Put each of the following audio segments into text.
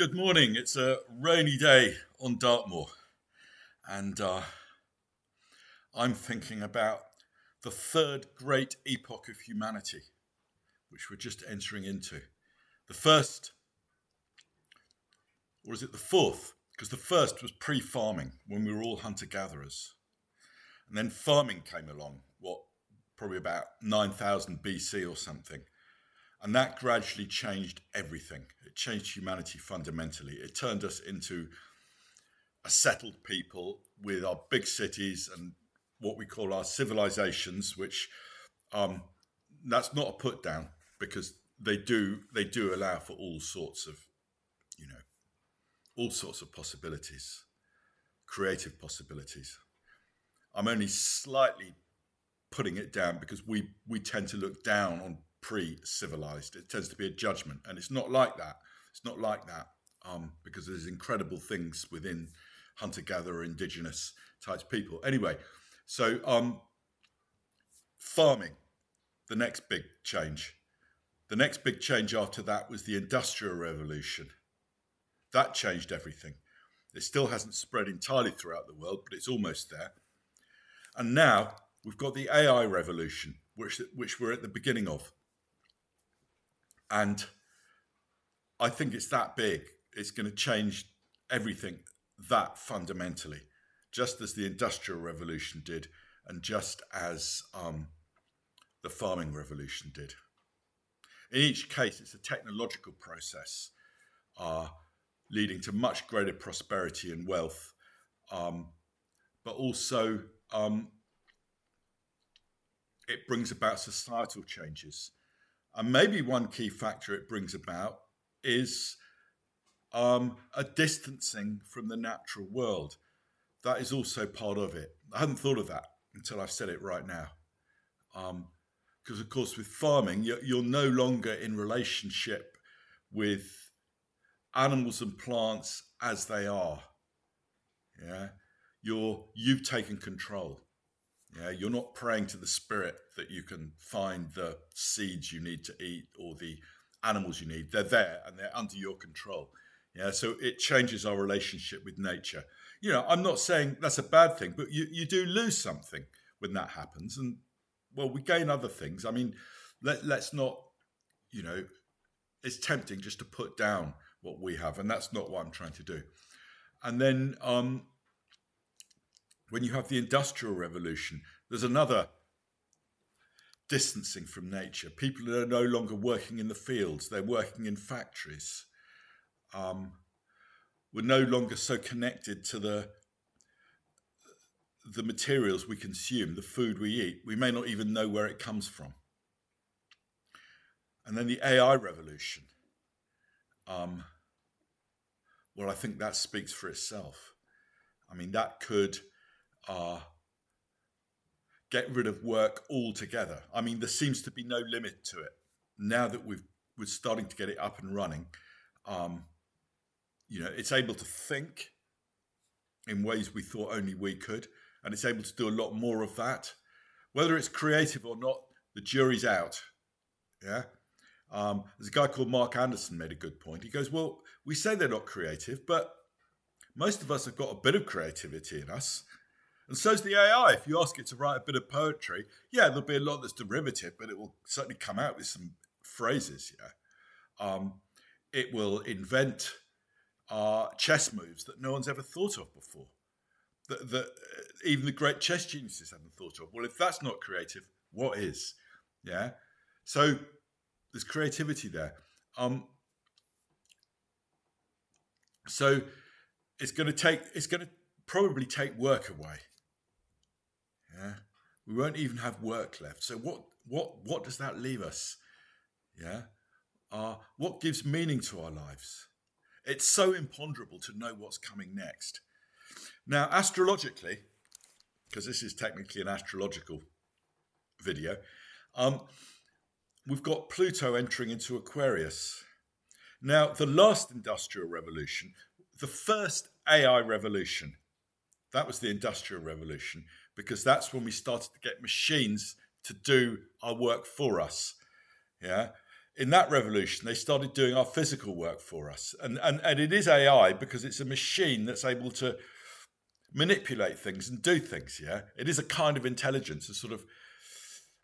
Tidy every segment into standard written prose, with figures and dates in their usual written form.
Good morning. It's a rainy day on Dartmoor, and I'm thinking about the third great epoch of humanity, which we're just entering into. The first, or is it the fourth? Because the first was pre-farming, when we were all hunter-gatherers. And then farming came along, probably about 9,000 BC or something. And that gradually changed everything. It changed humanity fundamentally. It turned us into a settled people with our big cities and what we call our civilizations, which that's not a put down, because they do allow for all sorts of possibilities, creative possibilities. I'm only slightly putting it down because we tend to look down on pre-civilized. It tends to be a judgment, and it's not like that. Because there's incredible things within hunter-gatherer, indigenous types of people. Anyway, so farming, the next big change. The next big change after that was the Industrial Revolution. That changed everything. It still hasn't spread entirely throughout the world, but it's almost there. And now we've got the AI revolution, which we're at the beginning of. And I think it's that big. It's going to change everything that fundamentally, just as the Industrial Revolution did, and just as the farming revolution did. In each case, it's a technological process leading to much greater prosperity and wealth, but also it brings about societal changes. And maybe one key factor it brings about is a distancing from the natural world. That is also part of it. I hadn't thought of that until I've said it right now. Because, of course, with farming, you're no longer in relationship with animals and plants as they are. Yeah, you've taken control. Yeah, you're not praying to the spirit that you can find the seeds you need to eat or the animals you need. They're there and they're under your control. Yeah, so it changes our relationship with nature. I'm not saying that's a bad thing, but you do lose something when that happens. And, well, we gain other things. I mean, let's not, it's tempting just to put down what we have, and that's not what I'm trying to do. And then when you have the Industrial Revolution, there's another distancing from nature. People are no longer working in the fields, they're working in factories. We're no longer so connected to the materials we consume, the food we eat. We may not even know where it comes from. And then the AI revolution. Well, I think that speaks for itself. I mean, that could get rid of work altogether. I mean, there seems to be no limit to it. Now that we're starting to get it up and running, it's able to think in ways we thought only we could, and it's able to do a lot more of that. Whether it's creative or not, the jury's out. Yeah. There's a guy called Mark Anderson made a good point. He goes, well, we say they're not creative, but most of us have got a bit of creativity in us. And so's the AI. If you ask it to write a bit of poetry, yeah, there'll be a lot that's derivative, but it will certainly come out with some phrases. Yeah, it will invent chess moves that no one's ever thought of before, that even the great chess geniuses haven't thought of. Well, if that's not creative, what is? Yeah, so there's creativity there. So it's going to probably take work away. Yeah, we won't even have work left. So what does that leave us? Yeah, what gives meaning to our lives? It's so imponderable to know what's coming next. Now, astrologically, because this is technically an astrological video, we've got Pluto entering into Aquarius. Now, the last Industrial Revolution, the first AI revolution, that was the Industrial Revolution, because that's when we started to get machines to do our work for us. Yeah. in that revolution, they started doing our physical work for us. And it is AI because it's a machine that's able to manipulate things and do things, yeah? It is a kind of intelligence, a sort of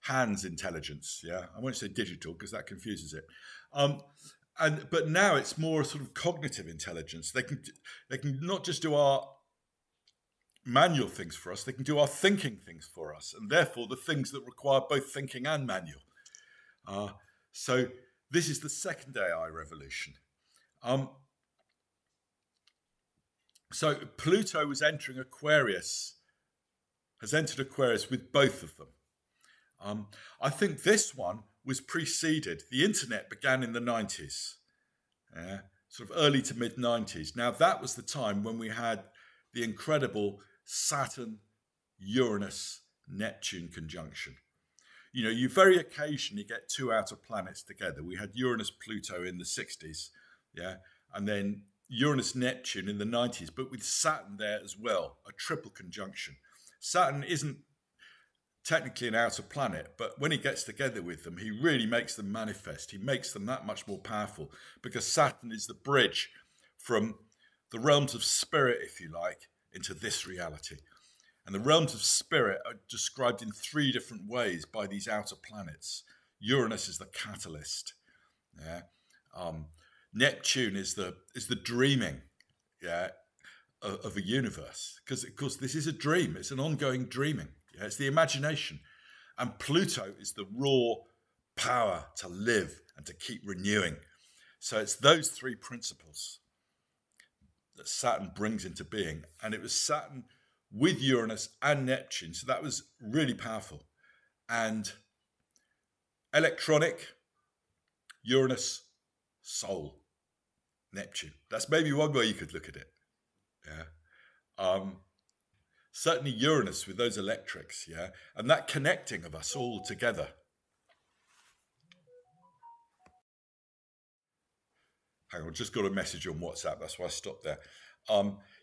hands intelligence, yeah? I won't say digital because that confuses it. But now it's more a sort of cognitive intelligence. They can not just do our manual things for us, they can do our thinking things for us, and therefore the things that require both thinking and manual. So this is the second AI revolution. So Pluto was entering Aquarius, has entered Aquarius with both of them. I think this one was preceded. The internet began in the 90s, sort of early to mid 90s. Now that was the time when we had the incredible Saturn, Uranus, Neptune conjunction. You know, you very occasionally get two outer planets together. We had Uranus, Pluto in the 60s, yeah, and then Uranus, Neptune in the 90s, but with Saturn there as well, a triple conjunction. Saturn isn't technically an outer planet, but when he gets together with them, he really makes them manifest. He makes them that much more powerful because Saturn is the bridge from the realms of spirit, if you like, into this reality. And the realms of spirit are described in three different ways by these outer planets. Uranus is the catalyst. Yeah. Neptune is the dreaming, yeah, of a universe. Because of course this is a dream. It's an ongoing dreaming. Yeah? It's the imagination. And Pluto is the raw power to live and to keep renewing. So it's those three principles that Saturn brings into being. And it was Saturn with Uranus and Neptune. So that was really powerful. And electronic, Uranus, soul, Neptune. That's maybe one way you could look at it. Yeah. Certainly Uranus with those electrics, yeah. And that connecting of us all together. Hang on, just got a message on WhatsApp. That's why I stopped there.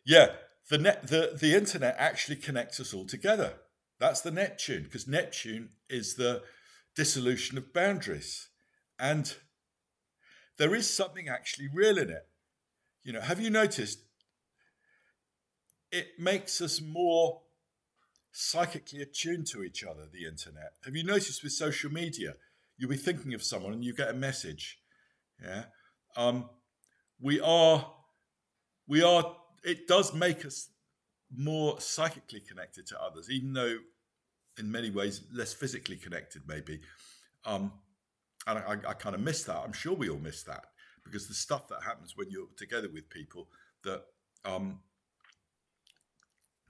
Yeah, the internet actually connects us all together. That's the Neptune, because Neptune is the dissolution of boundaries. And there is something actually real in it. You know, have you noticed it makes us more psychically attuned to each other, the internet? Have you noticed with social media, you'll be thinking of someone and you get a message, yeah? It does make us more psychically connected to others, even though in many ways less physically connected maybe. And I kind of miss that. I'm sure we all miss that, because the stuff that happens when you're together with people that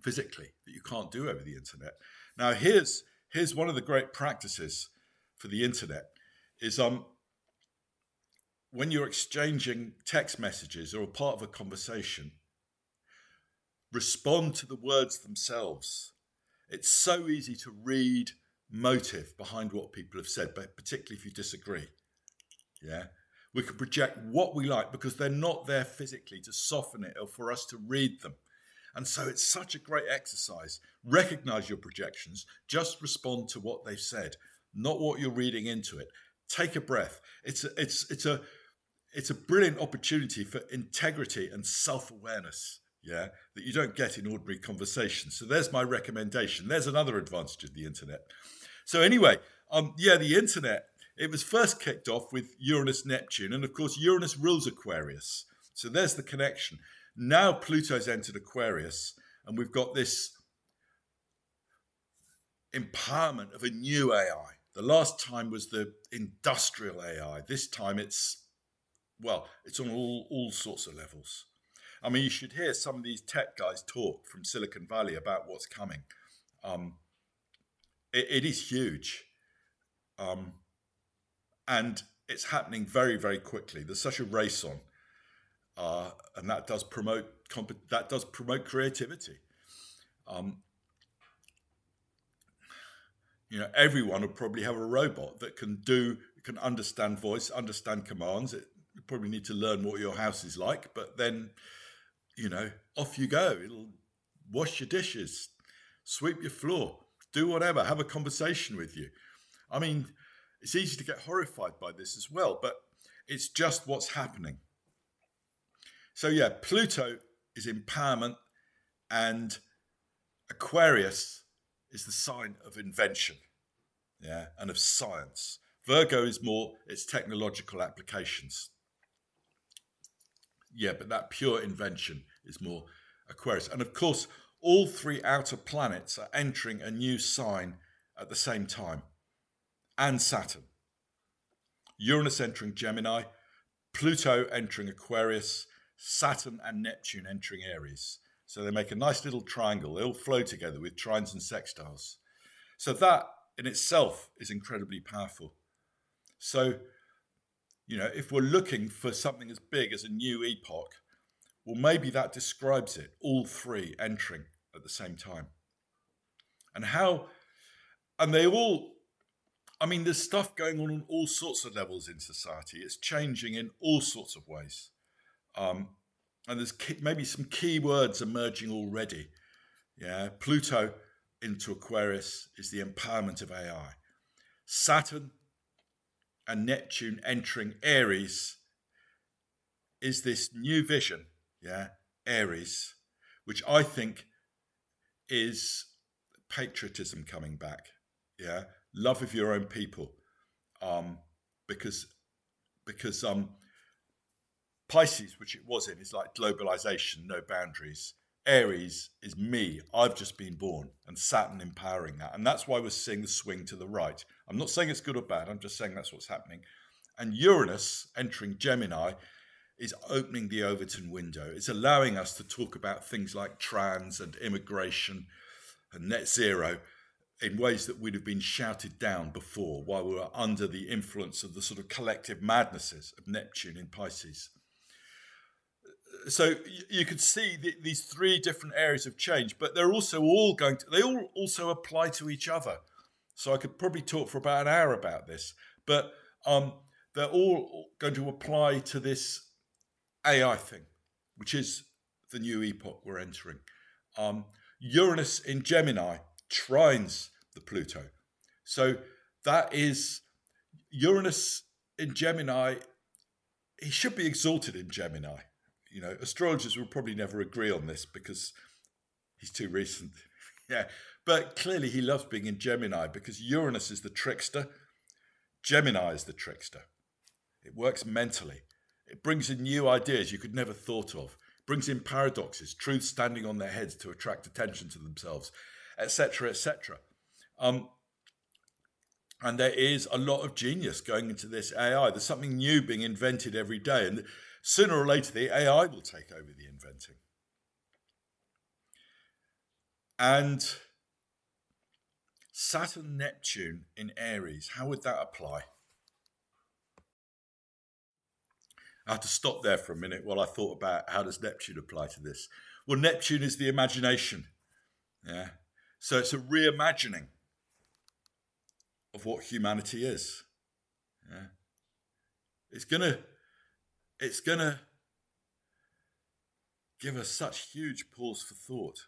physically that you can't do over the internet. Now here's one of the great practices for the internet is when you're exchanging text messages or a part of a conversation, respond to the words themselves. It's so easy to read motive behind what people have said, but particularly if you disagree. Yeah, we can project what we like because they're not there physically to soften it or for us to read them. And so it's such a great exercise. Recognize your projections, just respond to what they've said, not what you're reading into it. Take a breath. It's a brilliant opportunity for integrity and self-awareness, yeah, that you don't get in ordinary conversations. So there's my recommendation. There's another advantage of the internet. So anyway, the internet, it was first kicked off with Uranus, Neptune, and of course Uranus rules Aquarius. So there's the connection. Now Pluto's entered Aquarius, and we've got this empowerment of a new AI. The last time was the industrial AI. This time it's on all sorts of levels. I mean, you should hear some of these tech guys talk from Silicon Valley about what's coming. It is huge. And it's happening very, very quickly. There's such a race on. And that does promote creativity. Everyone will probably have a robot that can understand voice, understand commands. You probably need to learn what your house is like, but then, off you go. It'll wash your dishes, sweep your floor, do whatever, have a conversation with you. I mean, it's easy to get horrified by this as well, but it's just what's happening. So yeah, Pluto is empowerment, and Aquarius is the sign of invention, yeah, and of science. Virgo is more its technological applications. Yeah, but that pure invention is more Aquarius. And of course, all three outer planets are entering a new sign at the same time, and Saturn. Uranus entering Gemini, Pluto entering Aquarius, Saturn and Neptune entering Aries. So they make a nice little triangle. They all flow together with trines and sextiles. So that in itself is incredibly powerful. So, if we're looking for something as big as a new epoch, well, maybe that describes it, all three entering at the same time. And they all, there's stuff going on all sorts of levels in society. It's changing in all sorts of ways. And there's maybe some key words emerging already. Yeah, Pluto into Aquarius is the empowerment of AI. Saturn and Neptune entering Aries is this new vision, yeah, Aries, which I think is patriotism coming back, yeah, love of your own people, because Pisces, which it was in, is like globalization, no boundaries. Aries is me, I've just been born, and Saturn empowering that. And that's why we're seeing the swing to the right. I'm not saying it's good or bad, I'm just saying that's what's happening. And Uranus entering Gemini is opening the Overton window. It's allowing us to talk about things like trans and immigration and net zero in ways that would have been shouted down before, while we were under the influence of the sort of collective madnesses of Neptune in Pisces. So you could see these three different areas of change, but they're also all they all also apply to each other. So I could probably talk for about an hour about this, but they're all going to apply to this AI thing, which is the new epoch we're entering. Uranus in Gemini trines the Pluto. So that is Uranus in Gemini. He should be exalted in Gemini. Astrologers will probably never agree on this because he's too recent. Yeah, but clearly he loves being in Gemini because Uranus is the trickster. Gemini is the trickster. It works mentally. It brings in new ideas you could never thought of. It brings in paradoxes, truths standing on their heads to attract attention to themselves, etc., etc. And there is a lot of genius going into this AI. There's something new being invented every day. And sooner or later, the AI will take over the inventing. And Saturn, Neptune in Aries, how would that apply? I had to stop there for a minute while I thought about how does Neptune apply to this. Well, Neptune is the imagination. Yeah. So it's a reimagining of what humanity is. Yeah. It's gonna give us such huge pause for thought.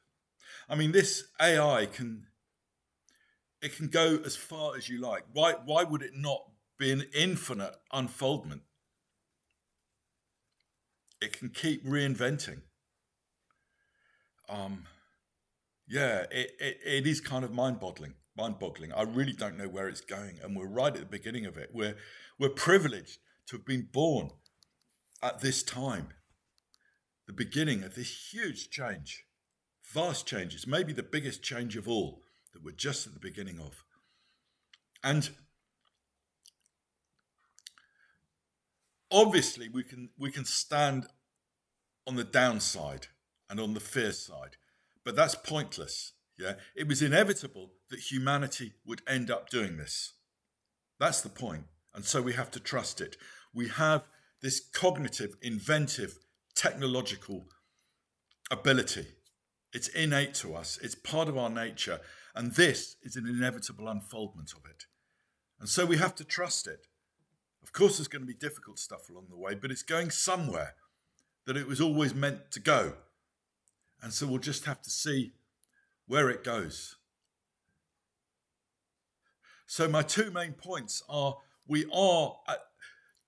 This AI can go as far as you like. Why would it not be an infinite unfoldment? It can keep reinventing. It is kind of mind-boggling. I really don't know where it's going, and we're right at the beginning of it. We're privileged to have been born at this time, the beginning of this huge change, vast changes, maybe the biggest change of all that we're just at the beginning of. And obviously we can stand on the downside and on the fear side, but that's pointless. Yeah, it was inevitable that humanity would end up doing this. That's the point. And so we have to trust it. We have this cognitive, inventive, technological ability. It's innate to us. It's part of our nature. And this is an inevitable unfoldment of it. And so we have to trust it. Of course, there's going to be difficult stuff along the way, but it's going somewhere that it was always meant to go. And so we'll just have to see where it goes. So my two main points are,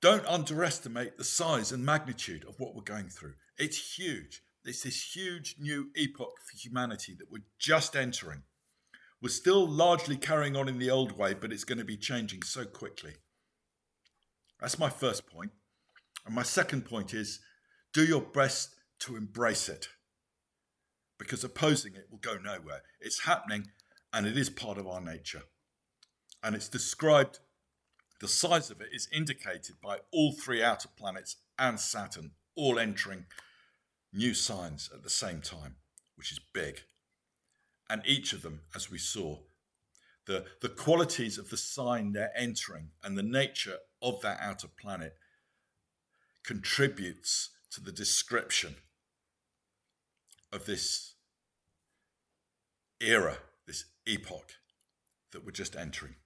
Don't underestimate the size and magnitude of what we're going through. It's huge. It's this huge new epoch for humanity that we're just entering. We're still largely carrying on in the old way, but it's going to be changing so quickly. That's my first point. And my second point is, do your best to embrace it, because opposing it will go nowhere. It's happening, and it is part of our nature. And it's described, the size of it is indicated by all three outer planets and Saturn all entering new signs at the same time, which is big. And each of them, as we saw, the qualities of the sign they're entering and the nature of that outer planet contributes to the description of this era, this epoch that we're just entering.